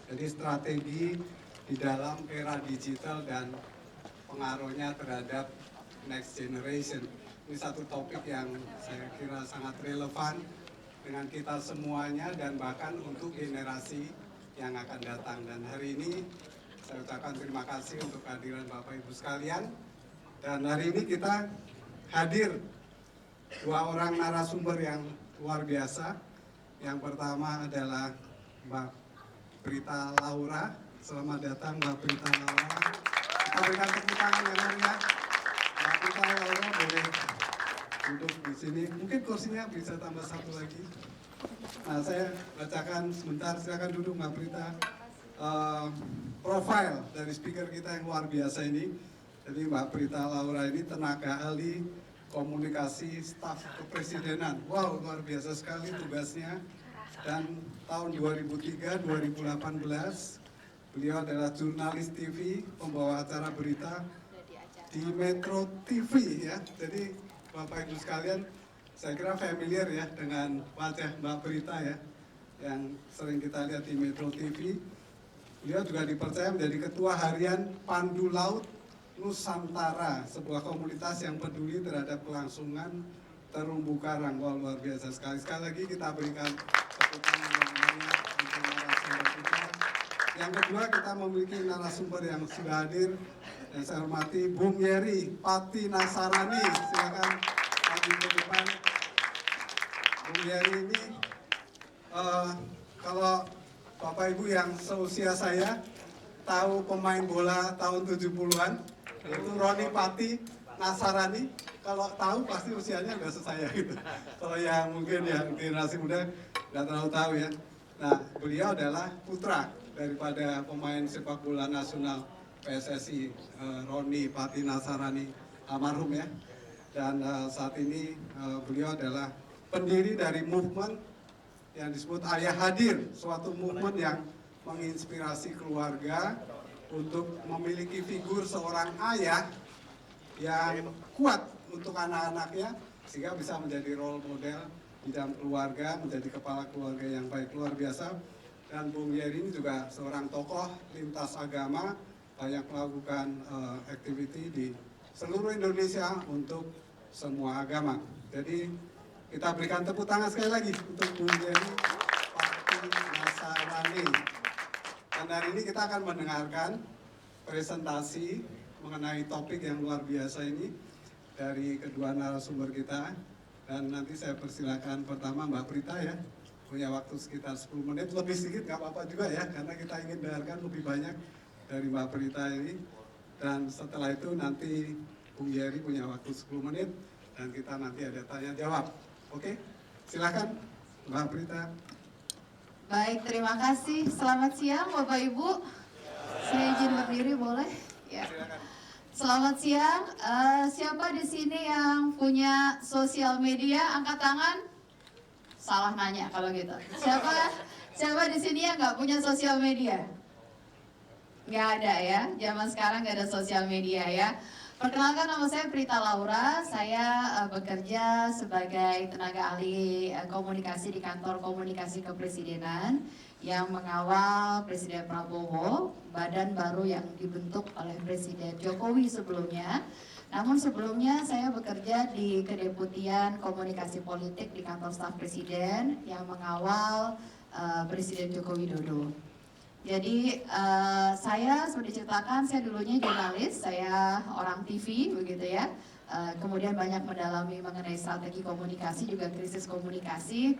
Jadi strategi di dalam era digital dan pengaruhnya terhadap next generation. Ini satu topik yang saya kira sangat relevan dengan kita semuanya dan bahkan untuk generasi yang akan datang. Dan hari ini saya ucapkan terima kasih untuk kehadiran Bapak Ibu sekalian. Dan hari ini kita hadir dua orang narasumber yang luar biasa. Yang pertama adalah Mbak Prita Laura. Selamat datang Mbak Prita Laura. Kita berikan tepuk tangan yang meriah. Mbak Prita Laura boleh duduk di sini. Mungkin kursinya bisa tambah satu lagi. Nah, saya bacakan sebentar. Silakan duduk Mbak Prita. Profil dari speaker kita yang luar biasa ini. Jadi Mbak Prita Laura ini tenaga ahli komunikasi staf kepresidenan. Wow, luar biasa sekali tugasnya. Dan tahun 2003-2018 beliau adalah jurnalis TV, pembawa acara berita di Metro TV ya. Jadi Bapak Ibu sekalian, saya kira familiar ya dengan wajah Mbak Prita ya, yang sering kita lihat di Metro TV. Beliau juga dipercaya menjadi ketua harian Pandu Laut Nusantara, sebuah komunitas yang peduli terhadap kelangsungan terumbu karang. Wah, luar biasa sekali. Sekali lagi kita berikan tepuk tangan yang meriah untuk narasumber kita. Yang kedua, kita memiliki narasumber yang sudah hadir. Yang saya hormati Bung Yeri Pati Nasarani. Silakan maju ke depan. Bung Yeri ini kalau Bapak Ibu yang seusia saya tahu pemain bola tahun 70-an, yaitu Roni Pati Nasarani. Kalau tahu pasti usianya nggak sesaya gitu. Kalau yang mungkin yang generasi muda nggak terlalu tahu ya. Nah, beliau adalah putra daripada pemain sepak bola nasional PSSI, Roni Pati Nasarani, almarhum ya. Dan saat ini beliau adalah pendiri dari movement yang disebut Ayah Hadir, suatu movement yang menginspirasi keluarga untuk memiliki figur seorang ayah yang kuat untuk anak-anaknya sehingga bisa menjadi role model di dalam keluarga, menjadi kepala keluarga yang baik, luar biasa. Dan Bung Yeri ini juga seorang tokoh lintas agama, banyak melakukan activity di seluruh Indonesia untuk semua agama. Jadi kita berikan tepuk tangan sekali lagi untuk Bung Yeri Pati Nasarani. Dan hari ini kita akan mendengarkan presentasi mengenai topik yang luar biasa ini dari kedua narasumber kita. Dan nanti saya persilakan pertama Mbak Prita ya, punya waktu sekitar 10 menit, lebih sedikit nggak apa-apa juga ya, karena kita ingin dengarkan lebih banyak dari Mbak Prita ini. Dan setelah itu nanti Bung Yeri punya waktu 10 menit dan kita nanti ada tanya jawab. Oke, silakan Mbak Prita. Baik, terima kasih. Selamat siang Bapak Ibu. Saya izin berdiri boleh? Ya. Selamat siang. Siapa di sini yang punya sosial media? Angkat tangan. Salah nanya kalau gitu. Siapa di sini yang nggak punya sosial media? Nggak ada ya. Zaman sekarang nggak ada sosial media ya. Perkenalkan, nama saya Prita Laura. Saya bekerja sebagai tenaga ahli komunikasi di kantor komunikasi kepresidenan yang mengawal Presiden Prabowo, badan baru yang dibentuk oleh Presiden Jokowi sebelumnya. Namun sebelumnya saya bekerja di Kedeputian Komunikasi Politik di kantor staf Presiden yang mengawal Presiden Joko Widodo. Jadi saya sudah diceritakan, saya dulunya jurnalis, saya orang TV begitu ya. Kemudian banyak mendalami mengenai strategi komunikasi, juga krisis komunikasi.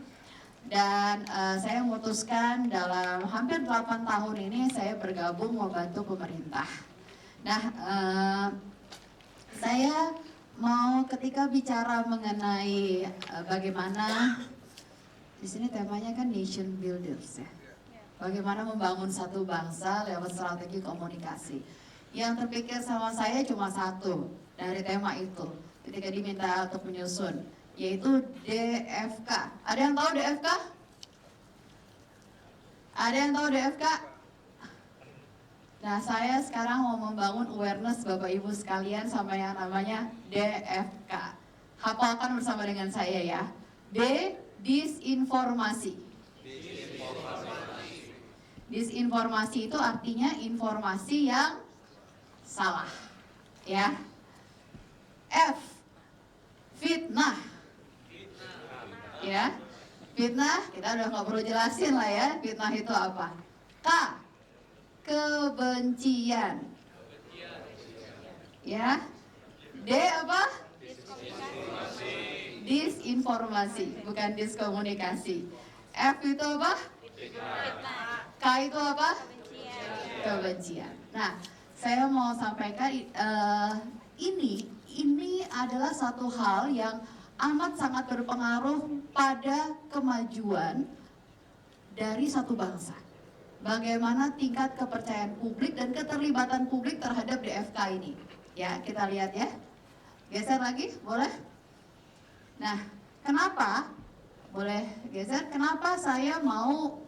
Dan saya memutuskan dalam hampir 8 tahun ini saya bergabung membantu pemerintah. Nah, saya mau ketika bicara mengenai bagaimana, di sini temanya kan nation builders ya. Bagaimana membangun satu bangsa lewat strategi komunikasi. Yang terpikir sama saya cuma satu dari tema itu ketika diminta untuk menyusun, yaitu DFK. Ada yang tahu DFK? Ada yang tahu DFK? Nah, saya sekarang mau membangun awareness Bapak Ibu sekalian sama yang namanya DFK. Hafalkan bersama dengan saya ya. D, disinformasi. Disinformasi itu artinya informasi yang salah, ya. F, fitnah, ya. Fitnah kita udah nggak perlu jelasin lah ya, fitnah itu apa. K, kebencian, ya. D apa? Disinformasi, bukan diskomunikasi. F itu apa? K itu apa? Kebencian. Nah, saya mau sampaikan ini adalah satu hal yang amat sangat berpengaruh pada kemajuan dari satu bangsa. Bagaimana tingkat kepercayaan publik dan keterlibatan publik terhadap DFK ini. Ya, kita lihat ya. Geser lagi, boleh? Nah, kenapa? Boleh geser. Kenapa saya mau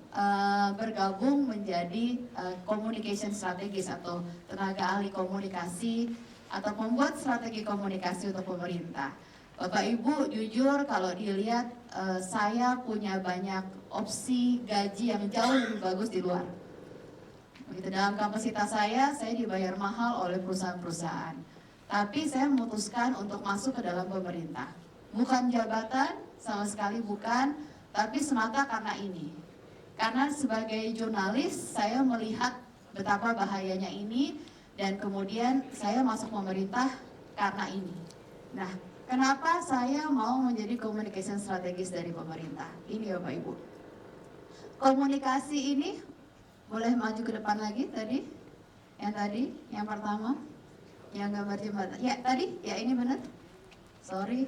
bergabung menjadi communication strategist atau tenaga ahli komunikasi atau membuat strategi komunikasi untuk pemerintah? Bapak Ibu, jujur kalau dilihat saya punya banyak opsi gaji yang jauh lebih bagus di luar. Begitu, dalam kapasitas saya dibayar mahal oleh perusahaan-perusahaan. Tapi saya memutuskan untuk masuk ke dalam pemerintah. Bukan jabatan, sama sekali bukan, tapi semata karena ini. Karena sebagai jurnalis, saya melihat betapa bahayanya ini, dan kemudian saya masuk pemerintah karena ini. Nah, kenapa saya mau menjadi communication strategist dari pemerintah? Ini Bapak Ibu. Komunikasi ini, boleh maju ke depan lagi tadi? Yang pertama. Yang gambar jembatan. Ya, tadi? Ya, ini benar. Sorry.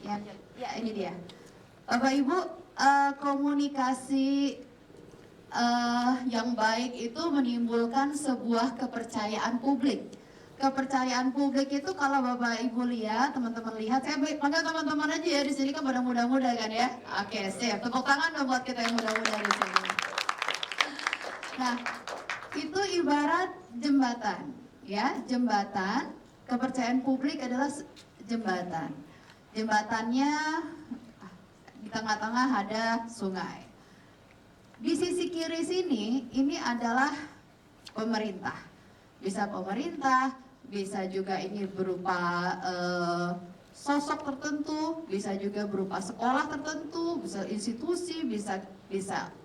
Ya, ini dia. Bapak Ibu, komunikasi yang baik itu menimbulkan sebuah kepercayaan publik. Kepercayaan publik itu kalau Bapak Ibu lihat, teman-teman lihat, saya panggil teman-teman aja ya, di sini kan pada muda-muda kan ya. Oke, siap. Tepuk tangan dong buat kita yang muda-muda di sini. Nah, itu ibarat jembatan. Ya, jembatan, kepercayaan publik adalah jembatan. Jembatannya di tengah-tengah ada sungai. Di sisi kiri sini, ini adalah pemerintah. Bisa pemerintah, bisa juga ini berupa sosok tertentu, bisa juga berupa sekolah tertentu, bisa institusi, bisa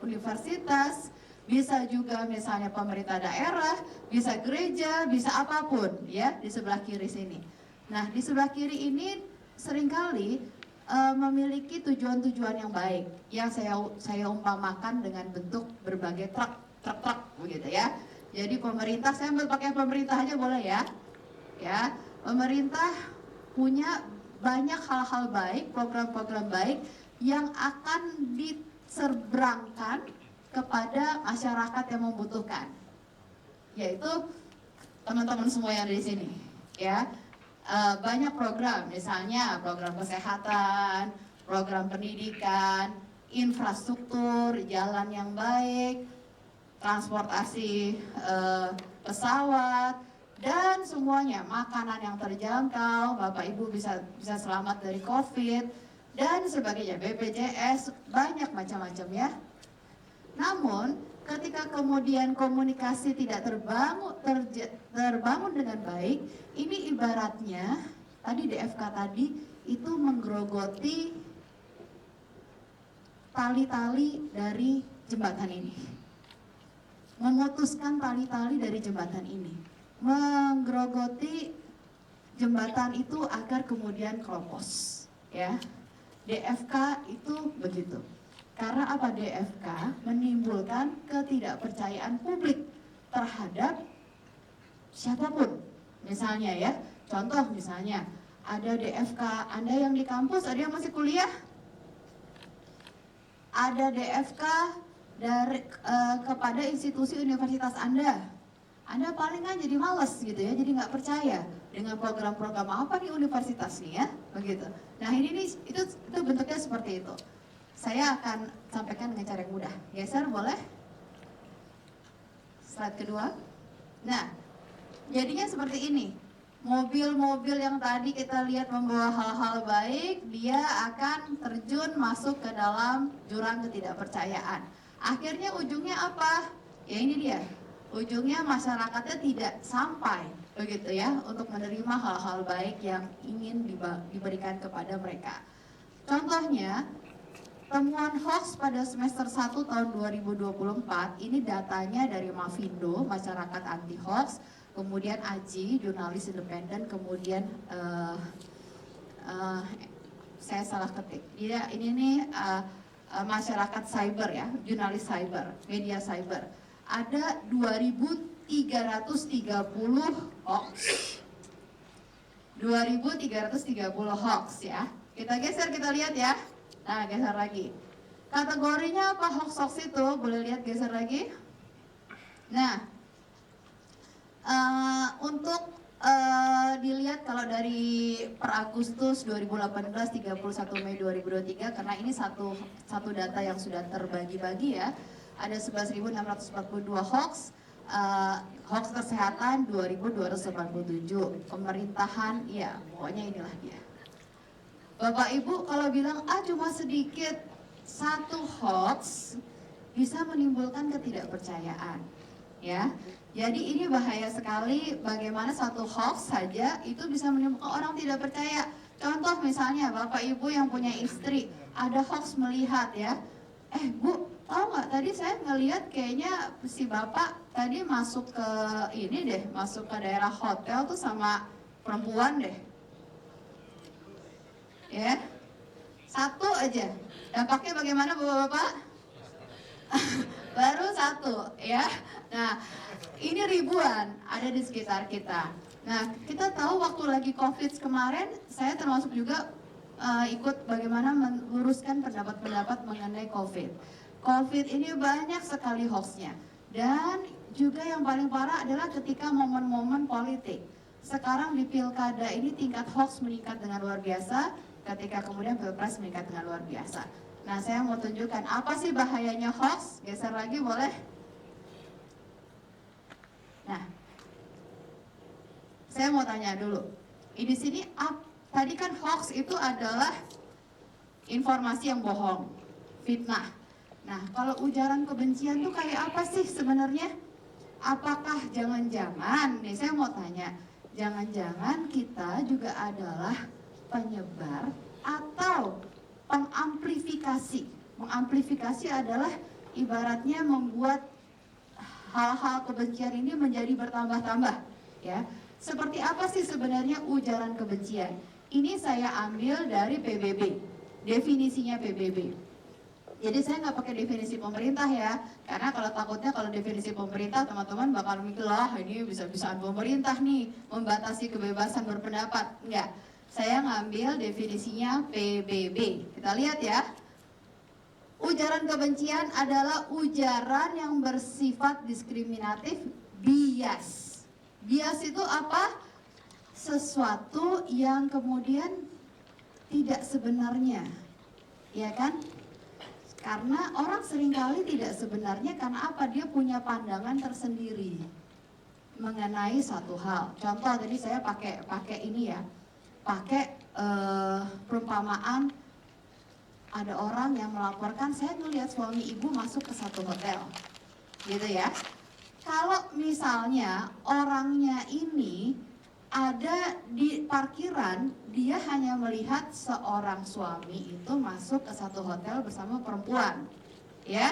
universitas, bisa juga misalnya pemerintah daerah, bisa gereja, bisa apapun ya di sebelah kiri sini. Nah, di sebelah kiri ini seringkali memiliki tujuan-tujuan yang baik yang saya umpamakan dengan bentuk berbagai truk begitu ya. Jadi pemerintah, saya ambil pakai pemerintah aja boleh ya. Ya, pemerintah punya banyak hal-hal baik, program-program baik yang akan diseberangkan kepada masyarakat yang membutuhkan, yaitu teman-teman semua yang ada di sini, ya. Banyak program, misalnya program kesehatan, program pendidikan, infrastruktur, jalan yang baik, transportasi pesawat, dan semuanya, makanan yang terjangkau, Bapak Ibu bisa selamat dari COVID dan sebagainya, BPJS, banyak macam-macam ya. Namun, ketika kemudian komunikasi tidak terbangun dengan baik, ini ibaratnya tadi DFK tadi itu menggerogoti tali-tali dari jembatan ini, memutuskan tali-tali dari jembatan ini, menggerogoti jembatan itu agar kemudian keropos, ya. DFK itu begitu. Karena apa? DFK menimbulkan ketidakpercayaan publik terhadap siapapun. Misalnya ya, contoh misalnya ada DFK Anda yang di kampus, ada yang masih kuliah, ada DFK dari kepada institusi universitas Anda paling kan jadi males gitu ya, jadi nggak percaya dengan program-program apa nih universitas nih ya, begitu. Nah ini nih itu bentuknya seperti itu. Saya akan sampaikan dengan cara yang mudah. Geser boleh? Slide kedua. Nah, jadinya seperti ini. Mobil-mobil yang tadi kita lihat membawa hal-hal baik, dia akan terjun masuk ke dalam jurang ketidakpercayaan. Akhirnya ujungnya apa? Ya ini dia, ujungnya masyarakatnya tidak sampai begitu ya untuk menerima hal-hal baik yang ingin diberikan kepada mereka. Contohnya, temuan hoax pada semester 1 tahun 2024, ini datanya dari Mavindo, Masyarakat Anti Hoax, kemudian AJI, Jurnalis Independen, kemudian saya salah ketik. Ini nih masyarakat cyber ya, jurnalis cyber, media cyber. Ada 2.330 hoax. 2.330 hoax ya. Kita geser, kita lihat ya. Nah, geser lagi. Kategorinya apa hoax itu? Boleh lihat, geser lagi. Nah, untuk dilihat kalau dari per Agustus 2018 31 Mei 2023, karena ini satu data yang sudah terbagi-bagi ya, ada 11.642 hoax, hoax kesehatan 2.287, pemerintahan ya pokoknya inilah dia. Bapak Ibu kalau bilang cuma sedikit, satu hoax bisa menimbulkan ketidakpercayaan ya. Jadi ini bahaya sekali, bagaimana satu hoax saja itu bisa menimbulkan orang tidak percaya. Contoh misalnya Bapak Ibu yang punya istri, ada hoax melihat ya, Bu, tahu nggak tadi saya ngelihat kayaknya si Bapak tadi masuk ke ini deh, masuk ke daerah hotel tuh sama perempuan deh. Ya, satu aja, dampaknya bagaimana Bapak-Bapak? Baru satu ya. Nah, ini ribuan ada di sekitar kita. Nah, kita tahu waktu lagi COVID kemarin, saya termasuk juga ikut bagaimana meluruskan pendapat-pendapat mengenai COVID. COVID ini banyak sekali hoaxnya. Dan juga yang paling parah adalah ketika momen-momen politik. Sekarang di pilkada ini tingkat hoax meningkat dengan luar biasa, ketika kemudian pilpres meningkat dengan luar biasa. Nah, saya mau tunjukkan apa sih bahayanya hoax. Geser lagi boleh? Nah, saya mau tanya dulu. Di sini tadi kan hoax itu adalah informasi yang bohong, fitnah. Nah, kalau ujaran kebencian tuh kayak apa sih sebenarnya? Apakah jangan-jangan, nih saya mau tanya, jangan-jangan kita juga adalah penyebar atau pengamplifikasi? Mengamplifikasi adalah ibaratnya membuat hal-hal kebencian ini menjadi bertambah-tambah ya. Seperti apa sih sebenarnya ujaran kebencian? Ini saya ambil dari PBB, definisinya PBB. Jadi saya nggak pakai definisi pemerintah ya, karena kalau takutnya kalau definisi pemerintah teman-teman bakal mikir lah ini bisa-bisaan pemerintah nih membatasi kebebasan berpendapat. Enggak, saya ngambil definisinya PBB. Kita lihat ya. Ujaran kebencian adalah ujaran yang bersifat diskriminatif, bias. Bias itu apa? Sesuatu yang kemudian tidak sebenarnya, ya kan? Karena orang seringkali tidak sebenarnya karena apa? Dia punya pandangan tersendiri mengenai satu hal. Contoh tadi saya pakai ini ya, pakai perumpamaan. Ada orang yang melaporkan, saya ngelihat suami ibu masuk ke satu hotel, gitu ya. Kalau misalnya orangnya ini ada di parkiran, dia hanya melihat seorang suami itu masuk ke satu hotel bersama perempuan, ya.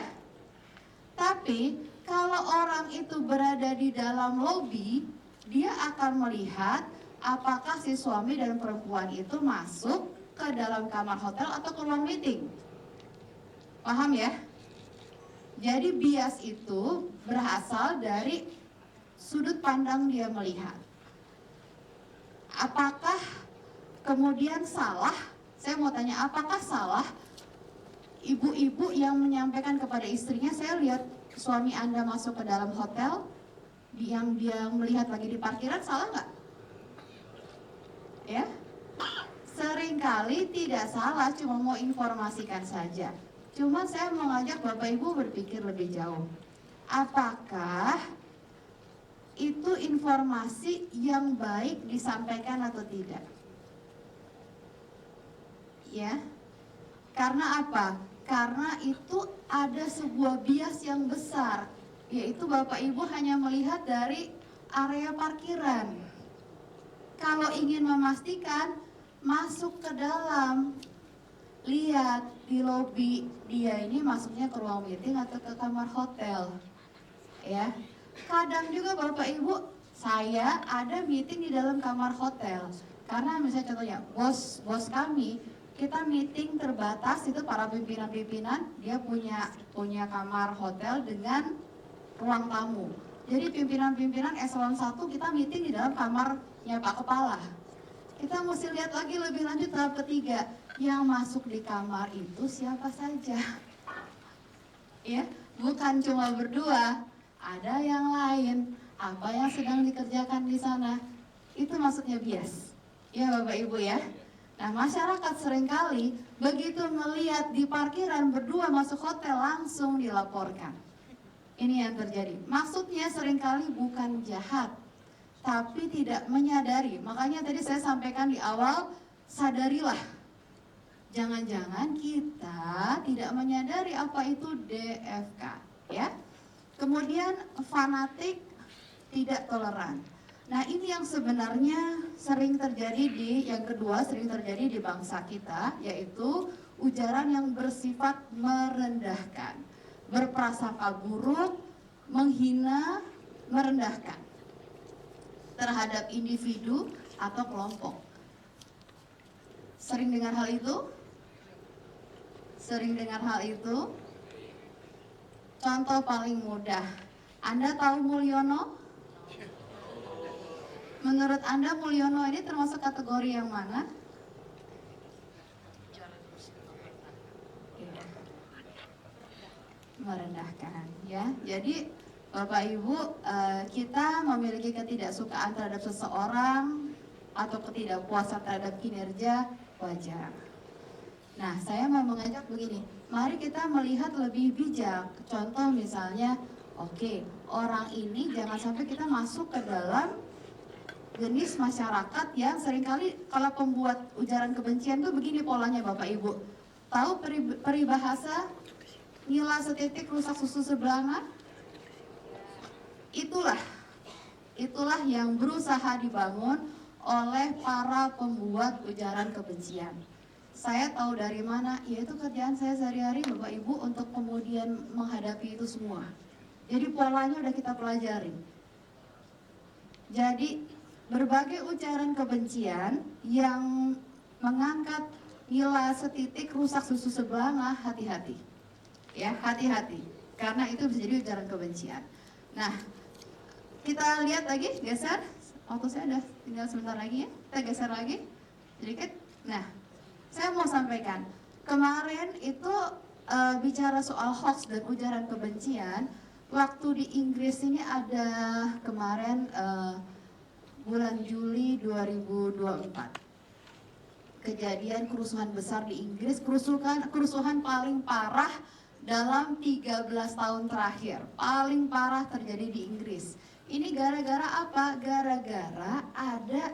Tapi kalau orang itu berada di dalam lobi, dia akan melihat apakah si suami dan perempuan itu masuk ke dalam kamar hotel atau ke ruang meeting. Paham ya? Jadi bias itu berasal dari sudut pandang dia melihat. Apakah kemudian salah? Saya mau tanya, apakah salah ibu-ibu yang menyampaikan kepada istrinya, saya lihat suami Anda masuk ke dalam hotel yang dia melihat lagi di parkiran, salah nggak? Ya? Seringkali tidak salah, cuma mau informasikan saja. Cuma saya mau ngajak Bapak Ibu berpikir lebih jauh. Apakah itu informasi yang baik disampaikan atau tidak? Ya. Karena apa? karena itu ada sebuah bias yang besar, yaitu Bapak Ibu hanya melihat dari area parkiran. Kalau ingin memastikan, masuk ke dalam, lihat di lobi, dia ini masuknya ke ruang meeting atau ke kamar hotel. Ya, kadang juga Bapak Ibu, saya ada meeting di dalam kamar hotel. Karena misalnya contohnya, bos kami, kita meeting terbatas, itu para pimpinan-pimpinan, dia punya kamar hotel dengan ruang tamu. Jadi pimpinan-pimpinan eselon 1 kita meeting di dalam kamarnya Pak Kepala. Kita mesti lihat lagi lebih lanjut tahap ketiga, yang masuk di kamar itu siapa saja. Ya, bukan cuma berdua, ada yang lain. Apa yang sedang dikerjakan di sana, itu maksudnya bias. Ya Bapak Ibu ya. Nah, masyarakat seringkali begitu melihat di parkiran berdua masuk hotel langsung dilaporkan. Ini yang terjadi. Maksudnya seringkali bukan jahat, tapi tidak menyadari. Makanya tadi saya sampaikan di awal, sadarilah. Jangan-jangan kita tidak menyadari apa itu DFK, ya. Kemudian fanatik, tidak toleran. Nah, ini yang sebenarnya sering terjadi yang kedua sering terjadi di bangsa kita, yaitu ujaran yang bersifat merendahkan, berprasangka buruk, menghina, merendahkan terhadap individu atau kelompok. Sering dengar hal itu? Sering dengar hal itu? Contoh paling mudah, Anda tahu Mulyono? Menurut Anda Mulyono ini termasuk kategori yang mana? Merendahkan, ya. Jadi Bapak Ibu, kita memiliki ketidaksukaan terhadap seseorang atau ketidakpuasan terhadap kinerja, wajar. Nah, saya mau mengajak begini, mari kita melihat lebih bijak. Contoh misalnya, oke, orang ini jangan sampai kita masuk ke dalam jenis masyarakat yang seringkali kalau pembuat ujaran kebencian tuh begini polanya Bapak Ibu. Tahu peribahasa nila setitik rusak susu sebelanga? Itulah yang berusaha dibangun oleh para pembuat ujaran kebencian. Saya tahu dari mana, yaitu kerjaan saya sehari-hari Bapak Ibu untuk kemudian menghadapi itu semua. Jadi polanya udah kita pelajari. Jadi berbagai ujaran kebencian yang mengangkat nila setitik rusak susu sebelanga, hati-hati. Ya, hati-hati. Karena itu bisa jadi ujaran kebencian. Nah, kita lihat lagi, geser. Waktu saya udah tinggal sebentar lagi ya. Kita geser lagi sedikit. Nah, saya mau sampaikan, kemarin itu bicara soal hoax dan ujaran kebencian. Waktu di Inggris ini ada kemarin bulan Juli 2024 kejadian kerusuhan besar di Inggris, kerusuhan paling parah dalam 13 tahun terakhir, paling parah terjadi di Inggris. Ini gara-gara apa? Gara-gara ada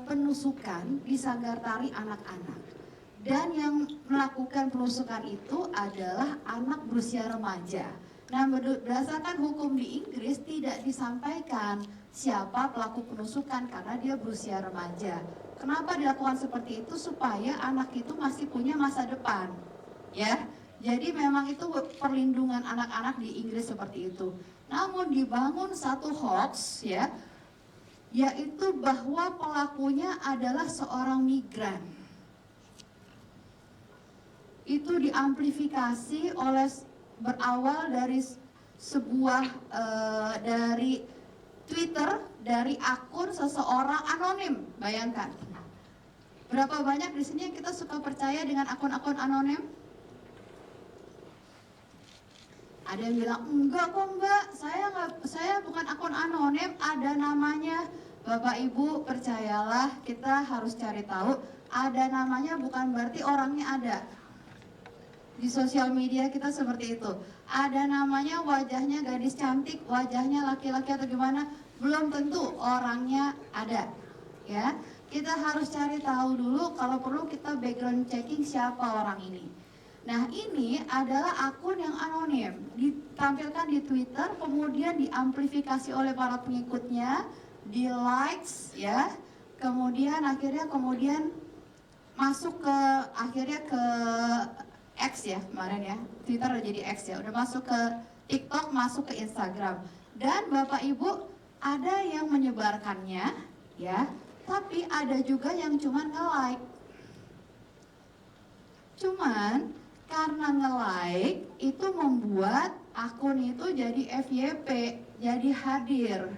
penusukan di sanggar tari anak-anak. Dan yang melakukan penusukan itu adalah anak berusia remaja. Nah, berdasarkan hukum di Inggris tidak disampaikan siapa pelaku penusukan karena dia berusia remaja. Kenapa dilakukan seperti itu? Supaya anak itu masih punya masa depan. Ya. Jadi memang itu perlindungan anak-anak di Inggris seperti itu. Namun dibangun satu hoax ya, yaitu bahwa pelakunya adalah seorang migran. Itu diamplifikasi oleh berawal dari sebuah dari Twitter, dari akun seseorang anonim. Bayangkan, berapa banyak di sini yang kita suka percaya dengan akun-akun anonim? Ada yang bilang enggak kok mbak, saya bukan akun anonim, ada namanya. Bapak Ibu percayalah, kita harus cari tahu. Ada namanya bukan berarti orangnya ada. Di sosial media kita seperti itu. Ada namanya, wajahnya gadis cantik, wajahnya laki-laki atau gimana, belum tentu orangnya ada. Ya, kita harus cari tahu dulu, kalau perlu kita background checking siapa orang ini. Nah, ini adalah akun yang anonim, ditampilkan di Twitter, kemudian diamplifikasi oleh para pengikutnya, di likes ya, kemudian akhirnya masuk ke X ya kemarin ya, Twitter udah jadi X ya, udah masuk ke TikTok, masuk ke Instagram, dan Bapak Ibu ada yang menyebarkannya ya, tapi ada juga yang cuman nge-like. Cuman karena nge-like itu membuat akun itu jadi FYP, jadi hadir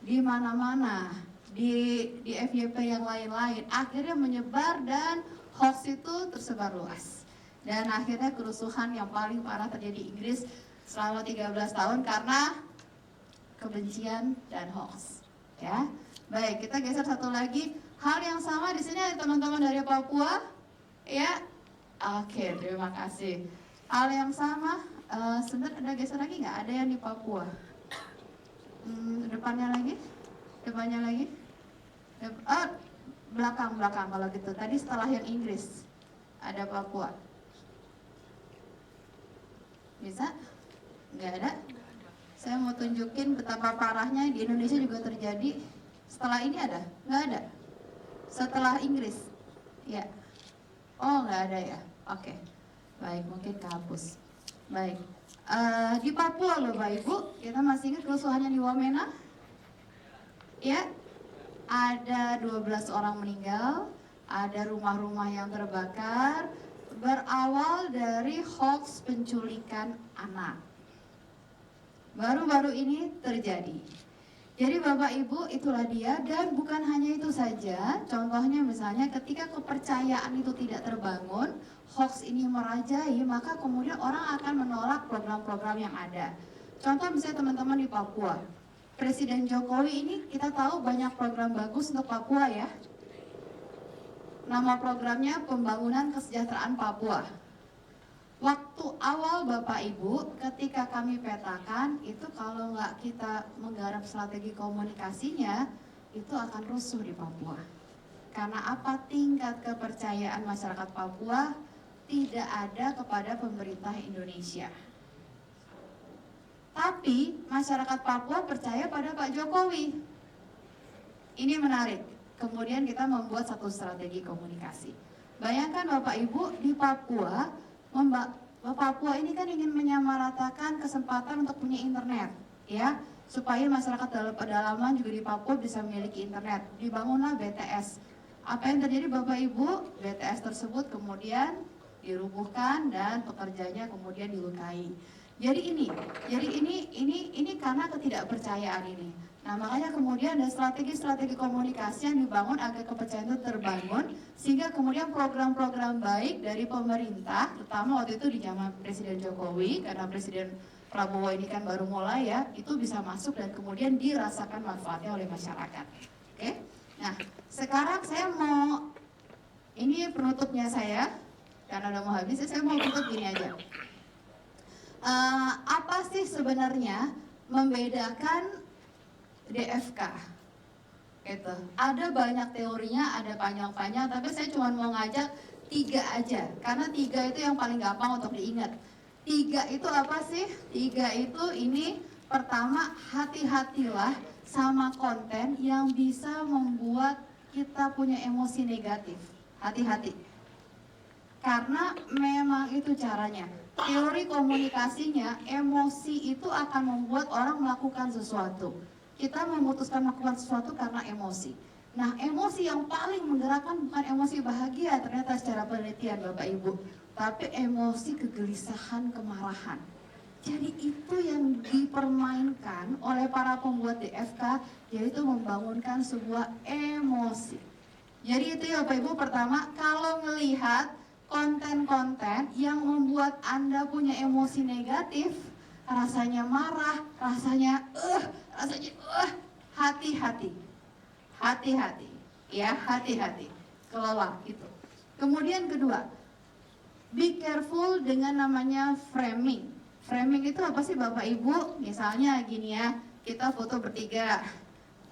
di mana-mana, di FYP yang lain-lain, akhirnya menyebar dan hoax itu tersebar luas. Dan akhirnya kerusuhan yang paling parah terjadi di Inggris selama 13 tahun karena kebencian dan hoax. Ya, baik, kita geser satu lagi. Hal yang sama di sini ada teman-teman dari Papua, ya. Oke, terima kasih. Hal yang sama, sebentar ada geser lagi nggak? Ada yang di Papua. Depannya lagi. Belakang kalau gitu. Tadi setelah yang Inggris ada Papua. Bisa? Nggak ada? Saya mau tunjukin betapa parahnya di Indonesia juga terjadi. Setelah ini ada? Nggak ada. Setelah Inggris, ya. Oh, nggak ada ya. Oke, baik, mungkin kehapus. Baik, di Papua loh Bapak Ibu, kita masih ingat kerusuhannya di Wamena? Ya, ada 12 orang meninggal, ada rumah-rumah yang terbakar, berawal dari hoax penculikan anak. Baru-baru ini terjadi. Jadi Bapak Ibu itulah dia, dan bukan hanya itu saja. Contohnya misalnya ketika kepercayaan itu tidak terbangun, hoax ini merajai, maka kemudian orang akan menolak program-program yang ada. Contoh misalnya teman-teman di Papua, Presiden Jokowi ini kita tahu banyak program bagus untuk Papua ya. Nama programnya Pembangunan Kesejahteraan Papua. Waktu awal Bapak Ibu, ketika kami petakan, itu kalau nggak kita menggarap strategi komunikasinya, itu akan rusuh di Papua. Karena apa? Tingkat kepercayaan masyarakat Papua tidak ada kepada pemerintah Indonesia. Tapi masyarakat Papua percaya pada Pak Jokowi. Ini menarik. Kemudian kita membuat satu strategi komunikasi. Bayangkan Bapak Ibu, di Papua Papua ini kan ingin menyamaratakan kesempatan untuk punya internet, ya, supaya masyarakat dalam pedalaman juga di Papua bisa memiliki internet. Dibangunlah BTS. Apa yang terjadi Bapak Ibu? BTS tersebut kemudian dirubuhkan dan pekerjanya kemudian dilukai. Jadi ini karena ketidakpercayaan ini. Nah, makanya kemudian ada strategi-strategi komunikasi yang dibangun agar kepercayaan itu terbangun, sehingga kemudian program-program baik dari pemerintah, terutama waktu itu di zaman Presiden Jokowi, karena Presiden Prabowo ini kan baru mulai ya, itu bisa masuk dan kemudian dirasakan manfaatnya oleh masyarakat. Oke? Nah, sekarang saya mau, ini penutupnya saya, karena udah mau habis, saya mau tutup gini aja. Apa sih sebenarnya membedakan DFK? Gitu. Ada banyak teorinya, ada panjang-panjang, tapi saya cuma mau ngajak 3 aja, karena 3 itu yang paling gampang untuk diingat. 3 itu apa sih? 3 itu ini, pertama, hati-hatilah sama konten yang bisa membuat kita punya emosi negatif. Hati-hati. Karena memang itu caranya. Teori komunikasinya, emosi itu akan membuat orang melakukan sesuatu. Kita memutuskan melakukan sesuatu karena emosi. Nah, emosi yang paling menggerakkan bukan emosi bahagia ternyata secara penelitian Bapak Ibu, tapi emosi kegelisahan, kemarahan. Jadi itu yang dipermainkan oleh para pembuat DFK, yaitu membangunkan sebuah emosi. Jadi itu ya Bapak Ibu, pertama, kalau melihat konten-konten yang membuat Anda punya emosi negatif, rasanya marah, rasanya hati-hati. Hati-hati, ya, hati-hati. Kelola itu. Kemudian kedua, be careful dengan namanya framing. Framing itu apa sih Bapak Ibu? Misalnya gini ya, kita foto bertiga,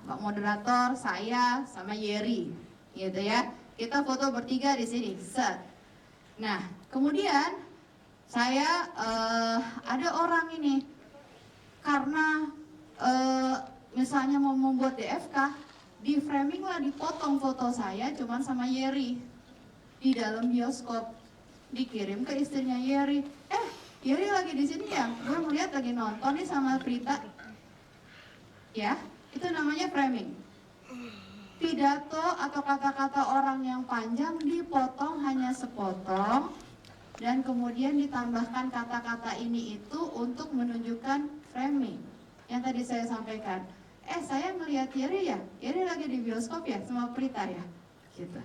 Pak moderator, saya, sama Yeri, gitu ya. Kita foto bertiga di sini, set. Nah, kemudian Saya ada orang ini karena misalnya mau membuat DFK, di framing lah, dipotong foto saya cuman sama Yeri di dalam bioskop, dikirim ke istrinya Yeri. Yeri lagi di sini ya, gue melihat lagi nonton nih sama Prita. Ya, itu namanya framing. Pidato atau kata-kata orang yang panjang dipotong hanya sepotong, dan kemudian ditambahkan kata-kata ini itu untuk menunjukkan framing yang tadi saya sampaikan. Saya melihat Yeri ya, Yeri lagi di bioskop ya sama Prita ya, gitu.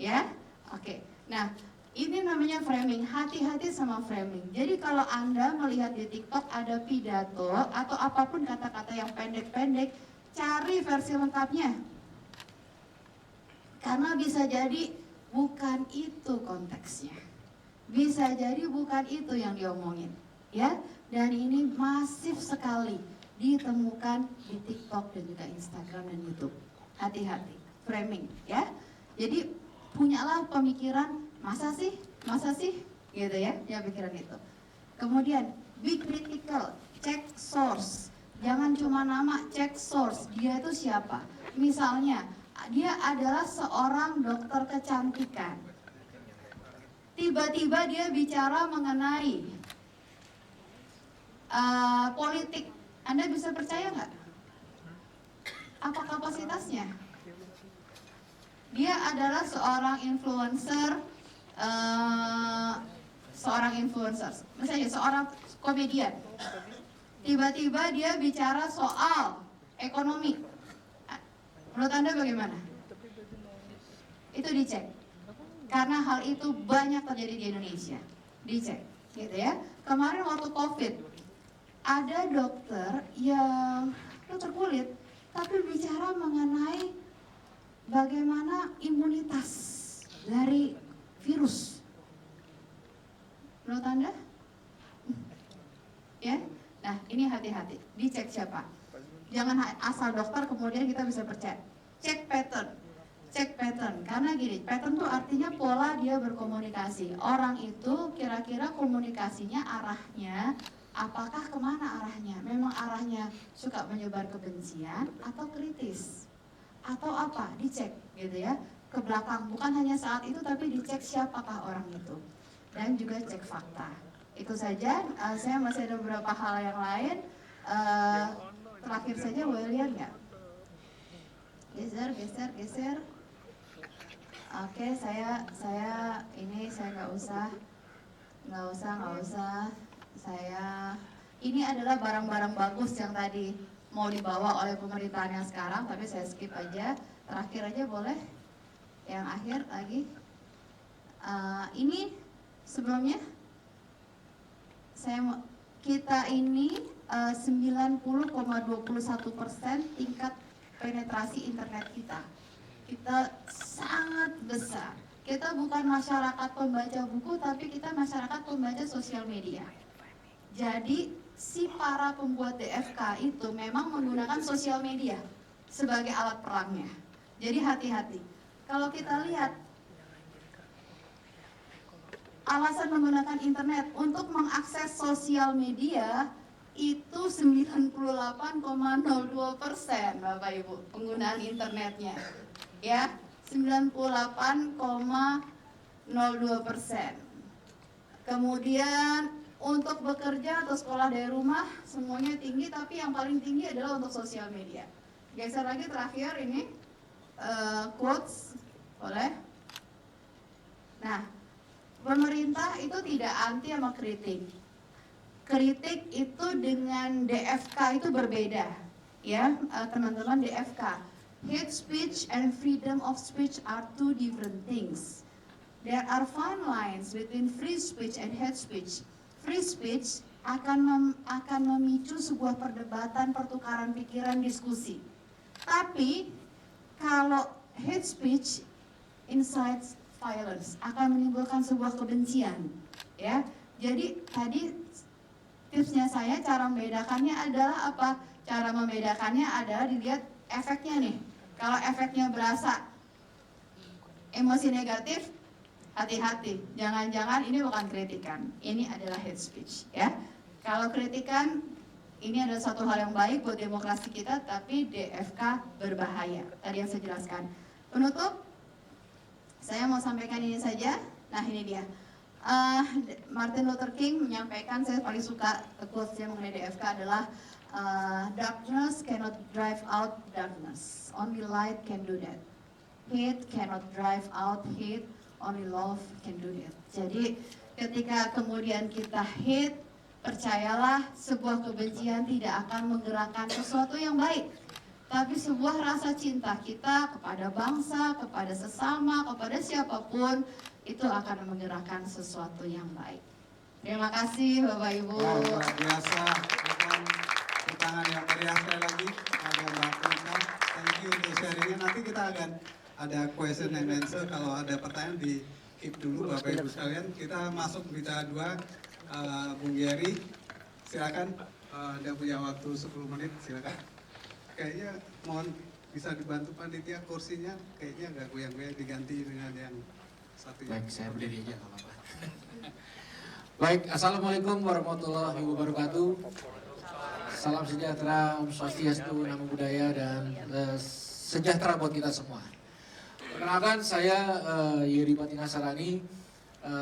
Ya, oke. Nah, ini namanya framing. Hati-hati sama framing. Jadi kalau Anda melihat di TikTok ada pidato atau apapun kata-kata yang pendek-pendek, cari versi lengkapnya. Karena bisa jadi bukan itu konteksnya. Bisa jadi bukan itu yang diomongin, ya. Dan ini masif sekali ditemukan di TikTok dan juga Instagram dan YouTube. Hati-hati, framing, ya. Jadi punyalah pemikiran, masa sih, gitu ya, pikiran itu. Kemudian be critical, cek source. Jangan cuma nama, cek source. Dia itu siapa? Misalnya, dia adalah seorang dokter kecantikan. Tiba-tiba dia bicara mengenai politik. Anda bisa percaya nggak? Apa kapasitasnya? Dia adalah seorang influencer, misalnya seorang komedian. Tiba-tiba dia bicara soal ekonomi. Menurut Anda bagaimana? Itu dicek. Karena hal itu banyak terjadi di Indonesia. Dicek, gitu ya. Kemarin waktu COVID, ada dokter kulit, tapi bicara mengenai bagaimana imunitas dari virus. Menurut Anda? Ya? Nah, ini hati-hati. Dicek siapa? Jangan asal dokter kemudian kita bisa percaya. Cek pattern. Karena gini, pattern itu artinya pola dia berkomunikasi. Orang itu kira-kira komunikasinya arahnya, apakah kemana arahnya? Memang arahnya suka menyebar kebencian atau kritis? Atau apa? Dicek gitu ya, ke belakang. Bukan hanya saat itu, tapi dicek siapakah orang itu. Dan juga cek fakta. Itu saja, saya masih ada beberapa hal yang lain. Terakhir saja, boleh lihat nggak? Geser. Oke, saya nggak usah. Ini adalah barang-barang bagus yang tadi mau dibawa oleh pemerintahan yang sekarang, tapi saya skip aja. Terakhir aja boleh. Yang akhir lagi. Ini sebelumnya kita ini 90,21% tingkat penetrasi internet kita. Kita sangat besar. Kita bukan masyarakat pembaca buku, tapi kita masyarakat pembaca sosial media. Jadi si para pembuat DFK itu memang menggunakan sosial media sebagai alat perangnya. Jadi hati-hati. Kalau kita lihat alasan menggunakan internet untuk mengakses sosial media itu 98,02% Bapak Ibu penggunaan internetnya, ya, 98,02%. Kemudian untuk bekerja atau sekolah dari rumah semuanya tinggi, tapi yang paling tinggi adalah untuk sosial media. Geser lagi terakhir ini quotes, boleh? Nah, pemerintah itu tidak anti sama kritik. Kritik itu dengan DFK itu berbeda, ya teman-teman. DFK, hate speech and freedom of speech are two different things. There are fine lines between free speech and hate speech. Free speech akan memicu sebuah perdebatan, pertukaran pikiran, diskusi. Tapi kalau hate speech incites violence, akan menimbulkan sebuah kebencian, ya. Jadi tadi tipsnya saya, cara membedakannya adalah apa? Cara membedakannya adalah dilihat efeknya nih. Kalau efeknya berasa emosi negatif, hati-hati, jangan-jangan ini bukan kritikan, ini adalah hate speech ya. Kalau kritikan ini adalah satu hal yang baik buat demokrasi kita, tapi DFK berbahaya. Tadi yang saya jelaskan. Penutup, saya mau sampaikan ini saja. Nah ini dia. Martin Luther King menyampaikan, saya paling suka quotes-nya mengenai DFK adalah darkness cannot drive out darkness, only light can do that. Hate cannot drive out hate, only love can do that. Jadi ketika kemudian kita hate, percayalah sebuah kebencian tidak akan menggerakkan sesuatu yang baik. Tapi sebuah rasa cinta kita kepada bangsa, kepada sesama, kepada siapapun, itu akan menggerakkan sesuatu yang baik. Terima kasih Bapak Ibu. Luar biasa, bukan tangan yang meriah sekali lagi. Ada Mbak Prita, thank you untuk sharingnya. Nanti kita akan ada question and answer. Kalau ada pertanyaan di keep dulu Bapak Ibu sekalian. Kita masuk berita 2, Bung Geri, silakan. Anda punya waktu 10 menit, silakan. Kayaknya mohon bisa dibantu panitia kursinya, kayaknya agak goyang-goyang, diganti dengan yang satu. Baik, saya berdiri aja kalau apa. Baik, assalamualaikum warahmatullahi wabarakatuh. Salam sejahtera, Om Swastiastu, Namo Buddhaya, dan sejahtera buat kita semua. Perkenalkan, saya Yeri Pati Nasarani.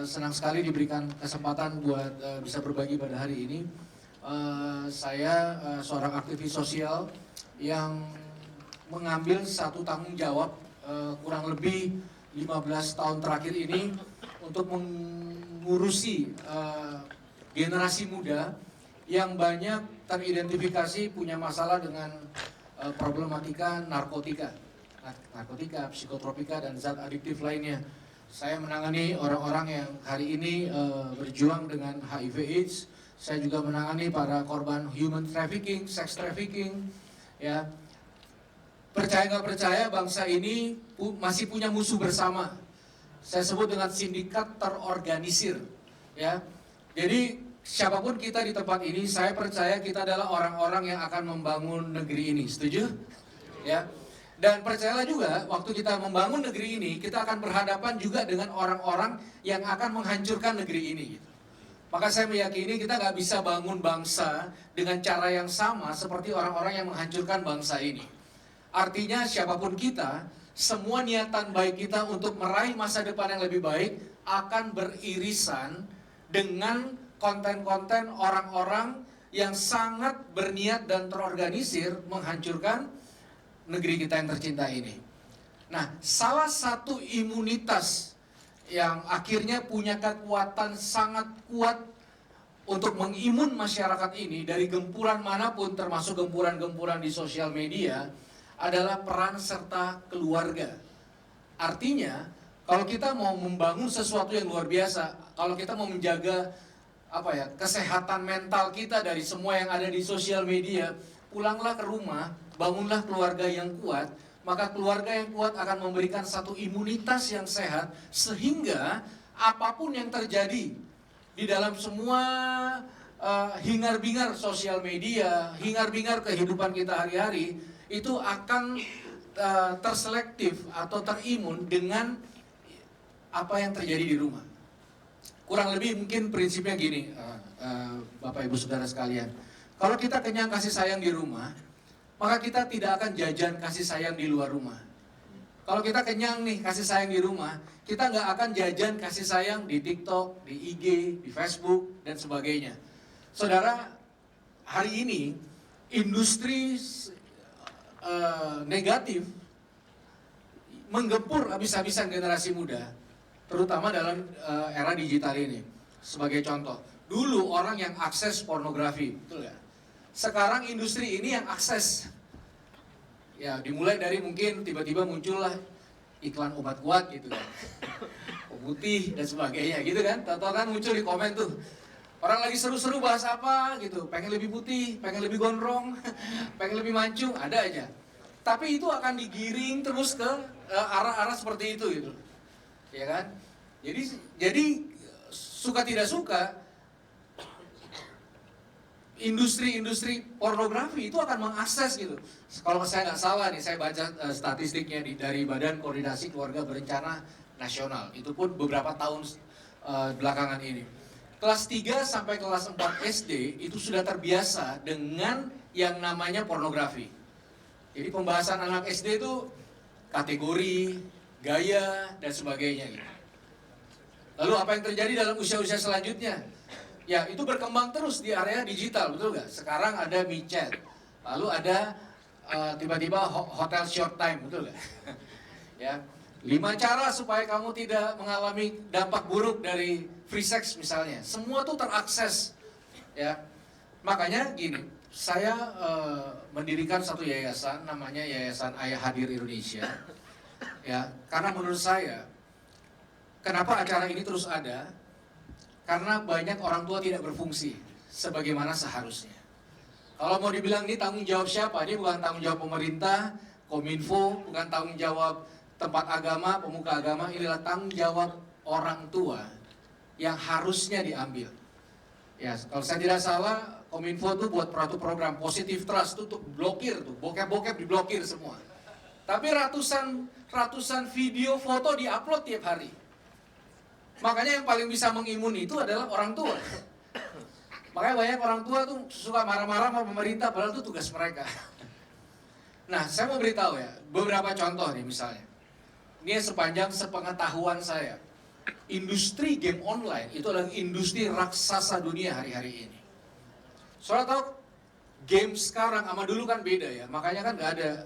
Senang sekali diberikan kesempatan buat bisa berbagi pada hari ini. Saya seorang aktivis sosial yang mengambil satu tanggung jawab kurang lebih 15 tahun terakhir ini untuk mengurusi generasi muda yang banyak teridentifikasi punya masalah dengan problematika narkotika, psikotropika, dan zat adiktif lainnya. Saya menangani orang-orang yang hari ini berjuang dengan HIV/AIDS. Saya juga menangani para korban human trafficking, sex trafficking. Ya, percaya nggak percaya, bangsa ini masih punya musuh bersama. Saya sebut dengan sindikat terorganisir. Ya, jadi siapapun kita di tempat ini, saya percaya kita adalah orang-orang yang akan membangun negeri ini. Setuju? Ya. Dan percayalah juga, waktu kita membangun negeri ini, kita akan berhadapan juga dengan orang-orang yang akan menghancurkan negeri ini. Maka saya meyakini kita nggak bisa bangun bangsa dengan cara yang sama seperti orang-orang yang menghancurkan bangsa ini. Artinya siapapun kita, semua niatan baik kita untuk meraih masa depan yang lebih baik akan beririsan dengan konten-konten orang-orang yang sangat berniat dan terorganisir menghancurkan negeri kita yang tercinta ini. Nah, salah satu imunitas yang akhirnya punya kekuatan sangat kuat untuk mengimun masyarakat ini dari gempuran manapun, termasuk gempuran-gempuran di sosial media, adalah peran serta keluarga. Artinya, kalau kita mau membangun sesuatu yang luar biasa, kalau kita mau menjaga kesehatan mental kita dari semua yang ada di sosial media, pulanglah ke rumah, bangunlah keluarga yang kuat. Maka keluarga yang kuat akan memberikan satu imunitas yang sehat, sehingga apapun yang terjadi di dalam semua hingar-bingar sosial media, hingar-bingar kehidupan kita hari-hari, itu akan terselektif atau terimun dengan apa yang terjadi di rumah. Kurang lebih mungkin prinsipnya gini, Bapak Ibu Saudara sekalian. Kalau kita kenyang kasih sayang di rumah, maka kita tidak akan jajan kasih sayang di luar rumah. Kalau kita kenyang nih kasih sayang di rumah, kita nggak akan jajan kasih sayang di TikTok, di IG, di Facebook, dan sebagainya. Saudara, hari ini industri negatif menggempur habis-habisan generasi muda, terutama dalam era digital ini. Sebagai contoh, dulu orang yang akses pornografi, betul nggak? Sekarang industri ini yang akses. Ya, dimulai dari mungkin tiba-tiba muncullah iklan obat kuat gitu kan. Putih dan sebagainya gitu kan. Tahu-tahu kan muncul di komen tuh. Orang lagi seru-seru bahas apa gitu, pengen lebih putih, pengen lebih gondrong, pengen lebih mancung, ada aja. Tapi itu akan digiring terus ke arah-arah seperti itu gitu. Ya kan? Jadi suka tidak suka, industri pornografi itu akan mengakses gitu. Kalau saya nggak salah nih, saya baca statistiknya dari Badan Koordinasi Keluarga Berencana nasional. Itu pun beberapa tahun belakangan ini. Kelas 3 sampai kelas 4 SD itu sudah terbiasa dengan yang namanya pornografi. Jadi pembahasan anak SD itu kategori, gaya, dan sebagainya gitu. Lalu apa yang terjadi dalam usia-usia selanjutnya? Ya, itu berkembang terus di area digital, betul nggak? Sekarang ada micet, lalu ada tiba-tiba hotel short time, betul nggak? Ya, 5 cara supaya kamu tidak mengalami dampak buruk dari free sex misalnya. Semua tuh terakses, ya. Makanya gini, saya mendirikan satu yayasan, namanya Yayasan Ayah Hadir Indonesia. Ya, karena menurut saya, kenapa acara ini terus ada? Karena banyak orang tua tidak berfungsi sebagaimana seharusnya. Kalau mau dibilang ini tanggung jawab siapa? Ini bukan tanggung jawab pemerintah, Kominfo, bukan tanggung jawab tempat agama, pemuka agama. Inilah tanggung jawab orang tua yang harusnya diambil. Ya, kalau saya tidak salah, Kominfo tuh buat program Positive Trust tuh untuk blokir tuh, bokep-bokep diblokir semua. Tapi ratusan video foto diupload tiap hari. Makanya yang paling bisa mengimuni itu adalah orang tua. Makanya banyak orang tua tuh suka marah-marah sama pemerintah, padahal itu tugas mereka. Nah, saya mau beritahu ya, beberapa contoh nih misalnya. Ini sepanjang sepengetahuan saya. Industri game online itu adalah industri raksasa dunia hari-hari ini. Soalnya tahu, game sekarang sama dulu kan beda ya. Makanya kan nggak ada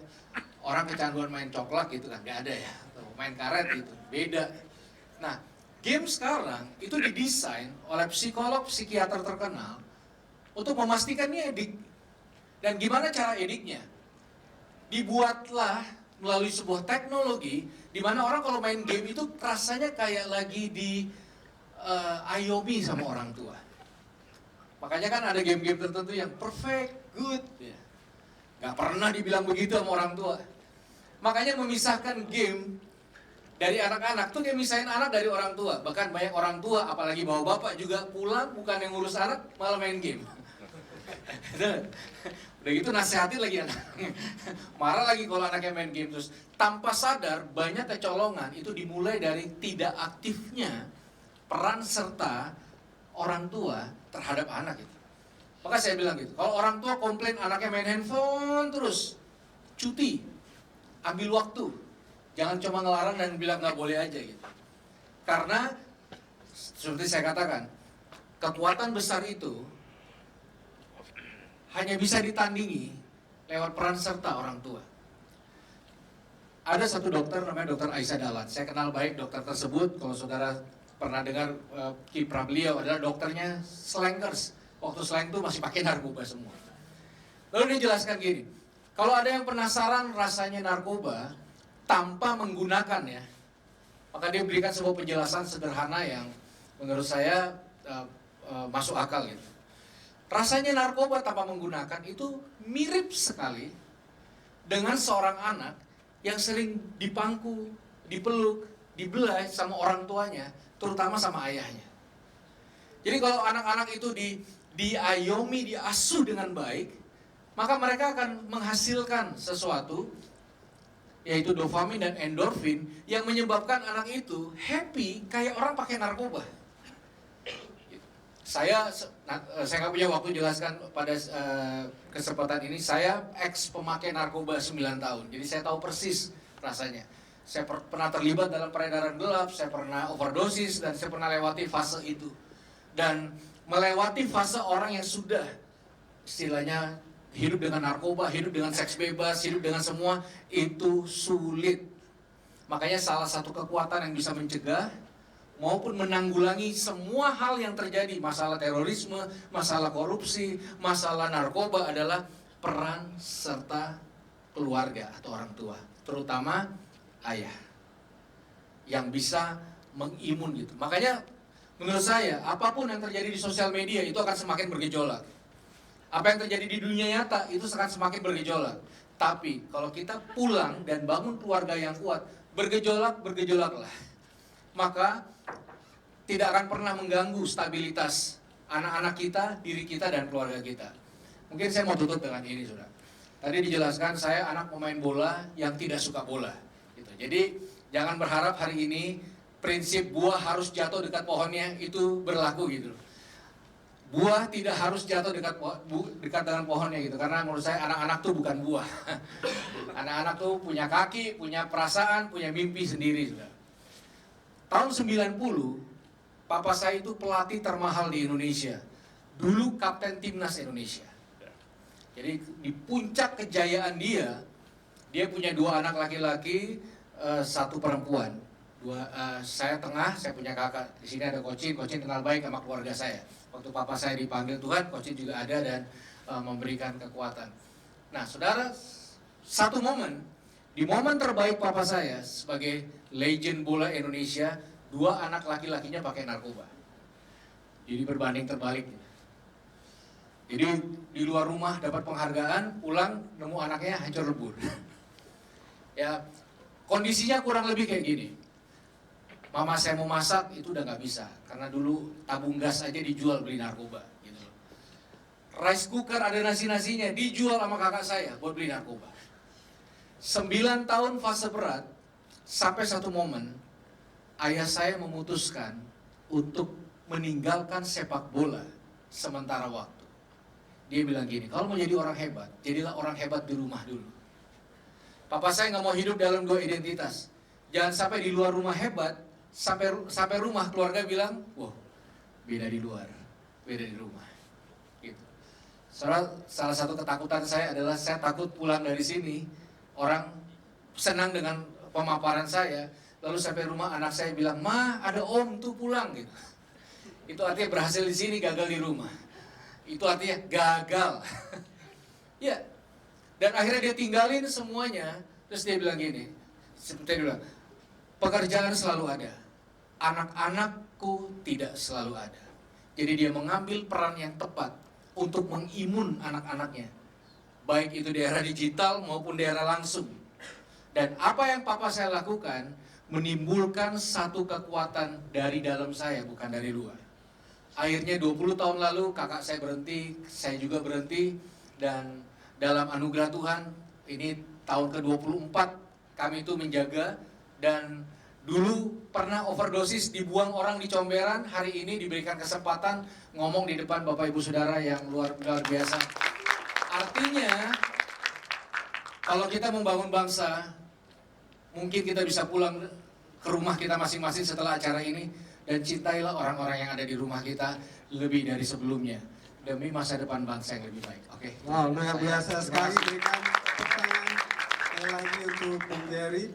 orang kecanduan main coklat gitu kan, nggak ada ya. Atau main karet gitu, beda. Nah, game sekarang itu didesain oleh psikolog, psikiater terkenal untuk memastikan ini edik. Dan gimana cara ediknya? Dibuatlah melalui sebuah teknologi di mana orang kalau main game itu rasanya kayak lagi di ayomi sama orang tua. Makanya kan ada game-game tertentu yang perfect, good, ya. Gak pernah dibilang begitu sama orang tua. Makanya memisahkan game dari anak-anak tuh kayak misahin anak dari orang tua. Bahkan banyak orang tua, apalagi bawa bapak juga pulang bukan yang ngurus anak, malah main game. Udah gitu nasihatin lagi anak. Marah lagi kalau anaknya main game. Terus tanpa sadar banyak kecolongan itu dimulai dari tidak aktifnya peran serta orang tua terhadap anak itu. Maka saya bilang gitu, kalau orang tua komplain anaknya main handphone terus, cuti, ambil waktu. Jangan cuma ngelarang dan bilang nggak boleh aja gitu. Karena seperti saya katakan, kekuatan besar itu hanya bisa ditandingi lewat peran serta orang tua. Ada satu dokter namanya Dr. Aisyah Dahlan. Saya kenal baik dokter tersebut. Kalau saudara pernah dengar kiprah beliau adalah dokternya slankers. Waktu slang itu masih pakai narkoba semua. Lalu dia jelaskan gini, kalau ada yang penasaran rasanya narkoba tanpa menggunakan ya, maka dia berikan sebuah penjelasan sederhana yang menurut saya masuk akal gitu. Rasanya narkoba tanpa menggunakan itu mirip sekali dengan seorang anak yang sering dipangku, dipeluk, dibelai sama orang tuanya, terutama sama ayahnya. Jadi kalau anak-anak itu diayomi, diasuh dengan baik, maka mereka akan menghasilkan sesuatu, yaitu dopamin dan endorfin, yang menyebabkan anak itu happy kayak orang pakai narkoba. Saya nggak punya waktu jelaskan pada kesempatan ini. Saya ex pemakai narkoba 9 tahun, jadi saya tahu persis rasanya. Saya pernah terlibat dalam peredaran gelap, saya pernah overdosis, dan saya pernah lewati fase itu. Dan melewati fase orang yang sudah istilahnya hidup dengan narkoba, hidup dengan seks bebas, hidup dengan semua, itu sulit. Makanya salah satu kekuatan yang bisa mencegah maupun menanggulangi semua hal yang terjadi, masalah terorisme, masalah korupsi, masalah narkoba adalah peran serta keluarga atau orang tua, terutama ayah, yang bisa mengimun gitu. Makanya menurut saya, apapun yang terjadi di sosial media itu akan semakin bergejolak. Apa yang terjadi di dunia nyata itu akan semakin bergejolak. Tapi kalau kita pulang dan bangun keluarga yang kuat, bergejolaklah. Maka tidak akan pernah mengganggu stabilitas anak-anak kita, diri kita, dan keluarga kita. Mungkin saya mau tutup dengan ini, saudara. Tadi dijelaskan saya anak pemain bola yang tidak suka bola. Gitu. Jadi jangan berharap hari ini prinsip buah harus jatuh dekat pohonnya itu berlaku gitu. Buah tidak harus jatuh dekat dengan pohonnya gitu, karena menurut saya anak-anak tuh bukan buah. Anak-anak tuh punya kaki, punya perasaan, punya mimpi sendiri juga. Tahun 90, papa saya itu pelatih termahal di Indonesia. Dulu kapten timnas Indonesia. Jadi di puncak kejayaan dia punya 2 anak laki-laki, 1 perempuan. Saya tengah, saya punya kakak. Di sini ada Kocin kenal baik sama keluarga saya. Waktu papa saya dipanggil Tuhan, Kocin juga ada dan memberikan kekuatan. Nah, saudara, satu momen, di momen terbaik papa saya sebagai legend bola Indonesia, 2 anak laki-lakinya pakai narkoba. Jadi berbanding terbalik. Jadi di luar rumah dapat penghargaan, pulang nemu anaknya hancur lebur. Ya, kondisinya kurang lebih kayak gini. Mama saya mau masak itu udah nggak bisa, karena dulu tabung gas aja dijual beli narkoba. Gitu. Rice cooker ada nasi-nasinya dijual sama kakak saya buat beli narkoba. 9 tahun fase berat, sampai satu momen ayah saya memutuskan untuk meninggalkan sepak bola sementara waktu. Dia bilang gini, kalau mau jadi orang hebat, jadilah orang hebat di rumah dulu. Papa saya nggak mau hidup dalam 2 identitas. Jangan sampai di luar rumah hebat, sampai rumah keluarga bilang, wah, beda di luar, beda di rumah. Gitu. Salah satu ketakutan saya adalah saya takut pulang dari sini, orang senang dengan pemaparan saya, lalu sampai rumah anak saya bilang, ma, ada om tuh pulang gitu. Itu artinya berhasil di sini, gagal di rumah. Itu artinya gagal. Ya. Dan akhirnya dia tinggalin semuanya. Terus dia bilang gini, seperti dia bilang, pekerjaan selalu ada, anak-anakku tidak selalu ada. Jadi dia mengambil peran yang tepat untuk mengimun anak-anaknya, baik itu di era digital maupun di era langsung. Dan apa yang papa saya lakukan menimbulkan satu kekuatan dari dalam saya, bukan dari luar. Akhirnya 20 tahun lalu kakak saya berhenti, saya juga berhenti, dan dalam anugerah Tuhan ini tahun ke-24 kami itu menjaga. Dan dulu pernah overdosis, dibuang orang di comberan, hari ini diberikan kesempatan ngomong di depan Bapak Ibu Saudara yang luar biasa. Artinya kalau kita membangun bangsa, mungkin kita bisa pulang ke rumah kita masing-masing setelah acara ini, dan cintailah orang-orang yang ada di rumah kita lebih dari sebelumnya, demi masa depan bangsa yang lebih baik. Oke. Wow, luar biasa sekali. Berikan tepuk tangan sekali lagi untuk Bung Jerry.